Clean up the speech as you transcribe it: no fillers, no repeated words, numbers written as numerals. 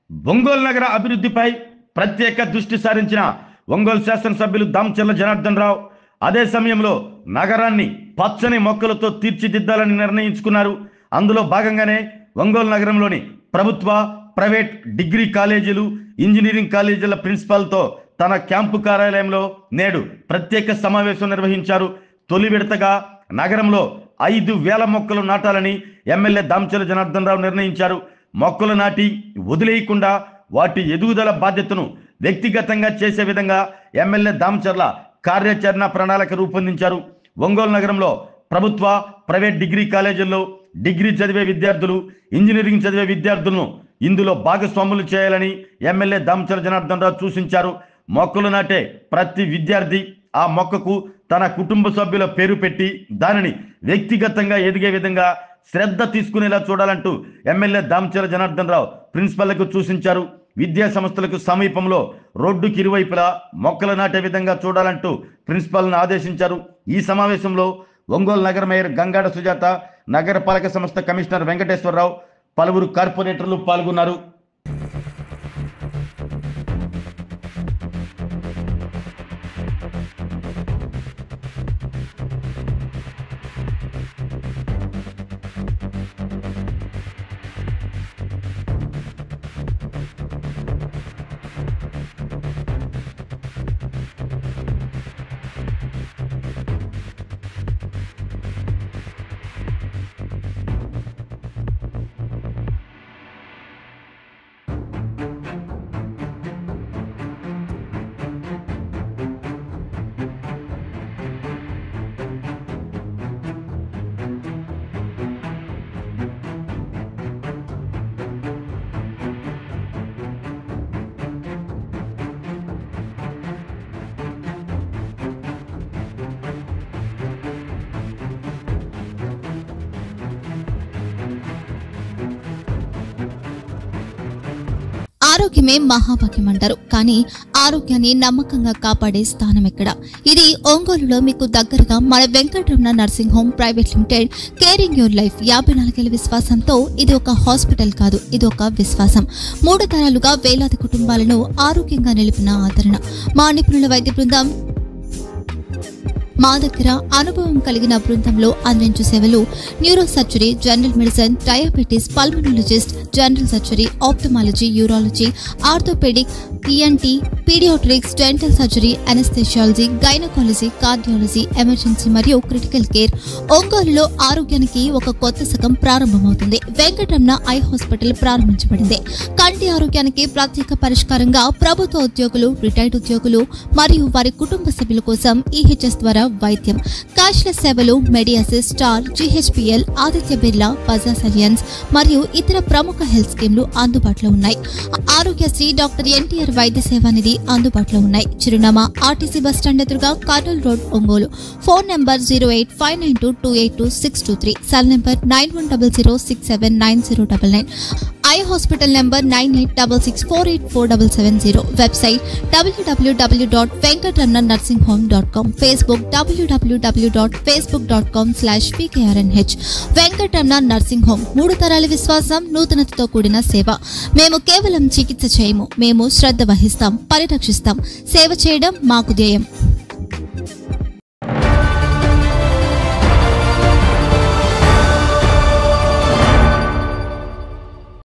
ఒంగోలు నగర అభివృద్ధిపై ప్రత్యేక దృష్టి సారించిన ఒంగోలు శాసనసభ్యులు దామచర్ల జనార్దన్ రావు అదే సమయంలో నగరాన్ని పచ్చని మొక్కలతో తీర్చిదిద్దాలని నిర్ణయించుకున్నారు. అందులో భాగంగానే ఒంగోలు నగరంలోని ప్రభుత్వ, ప్రైవేట్ డిగ్రీ కాలేజీలు, ఇంజనీరింగ్ కాలేజీల ప్రిన్సిపాల్తో తన క్యాంపు కార్యాలయంలో నేడు ప్రత్యేక సమావేశం నిర్వహించారు. తొలి విడతగా నగరంలో 5,000 మొక్కలు నాటాలని ఎమ్మెల్యే దామచర్ల జనార్దన్ రావు నిర్ణయించారు. మొక్కలు నాటి వదిలేయకుండా వాటి ఎదుగుదల బాధ్యతను వ్యక్తిగతంగా చేసే విధంగా ఎమ్మెల్యే దామచర్ల కార్యాచరణ ప్రణాళిక రూపొందించారు. ఒంగోలు నగరంలో ప్రభుత్వ, ప్రైవేట్ డిగ్రీ కాలేజీల్లో డిగ్రీ చదివే విద్యార్థులు, ఇంజనీరింగ్ చదివే విద్యార్థులను ఇందులో భాగస్వాములు చేయాలని ఎమ్మెల్యే దామచర్ల జనార్దన్ రావు సూచించారు. మొక్కలు నాటే ప్రతి విద్యార్థి ఆ మొక్కకు తన కుటుంబ సభ్యుల పేరు పెట్టి దానిని వ్యక్తిగతంగా ఎదిగే విధంగా శ్రద్ధ తీసుకునేలా చూడాలంటూ ఎమ్మెల్యే దామచర్ల జనార్దన్ రావు ప్రిన్సిపల్లకు సూచించారు. విద్యా సంస్థలకు సమీపంలో రోడ్డుకి ఇరువైపులా మొక్కలు నాటే విధంగా చూడాలంటూ ప్రిన్సిపల్ను ఆదేశించారు. ఈ సమావేశంలో ఒంగోలు నగర మేయర్ గంగాడ సుజాత, నగరపాలక సంస్థ కమిషనర్ వెంకటేశ్వరరావు, పలువురు కార్పొరేటర్లు పాల్గొన్నారు. ఆరోగ్యమే మహాభాగ్యం అంటారు. కానీ ఆరోగ్యాన్ని నమ్మకంగా కాపాడే స్థానం ఎక్కడ? ఇది ఒంగోలులో మీకు దగ్గరగా మన Venkataramana nursing home private limited. Caring your life 54 ఏళ్ల విశ్వాసంతో ఇది ఒక హాస్పిటల్ కాదు, ఇది ఒక విశ్వాసం. 3 తరాలుగా వేలాది కుటుంబాలను ఆరోగ్యంగా నిలిపిన ఆదరణ. మా నిపుణుల వైద్య బృందం మా దగ్గర అనుభవం కలిగిన బృందంలో అందించే సేవలు neuro surgery, general medicine, diabetes, pulmonologist, general surgery, ophthalmology, urology, orthopaedic, ENT, paediatrics, dental surgery, anaesthesiology, gynaecology, cardiology, emergency మరియు క్రిటికల్ కేర్. ఒంగోలులో ఆరోగ్యానికి ఒక కొత్త శకం ప్రారంభమవుతుంది. వెంకటరమణ ఐ హాస్పిటల్ ప్రారంభించబడింది. కంటి ఆరోగ్యానికి ప్రత్యేక పరిష్కారంగా ప్రభుత్వ ఉద్యోగులు, రిటైర్డ్ ఉద్యోగులు మరియు వారి కుటుంబ సభ్యుల కోసం ఈహెచ్ఎస్ ద్వారా వైద్యం, క్యాష్లెస్ సేవలు, మెడియాసిస్, స్టార్, జీహెచ్పీఎల్, ఆదిత్య బిర్లా, బజాజ్ అలియన్స్ మరియు ఇతర ప్రముఖ హెల్త్ స్కీమ్లు అందుబాటులో ఉన్నాయి. ఆరోగ్యశ్రీ, డాక్టర్ ఎన్టీఆర్ వైద్య సేవా నిధి అందుబాటులో ఉన్నాయి. చిరునామా ఆర్టీసీ బస్టాండ్ ఎదురుగా, Kurnool road, Ongole. Phone number 08592282623, cell number 9100679099, eye hospital number 9866484770, website www.venkatramananursinghome.com, Facebook www.facebook.com/pkrnh. Venkataramana nursing home, 3 తరాల విశ్వాసం, నూతనతతో కూడిన సేవ. మేము కేవలం చికిత్స చేయము, మేము శ్రద్ధ వహిస్తాం, పరిరక్షిస్తాం. సేవ చేయడం మాకు ధ్యేయం.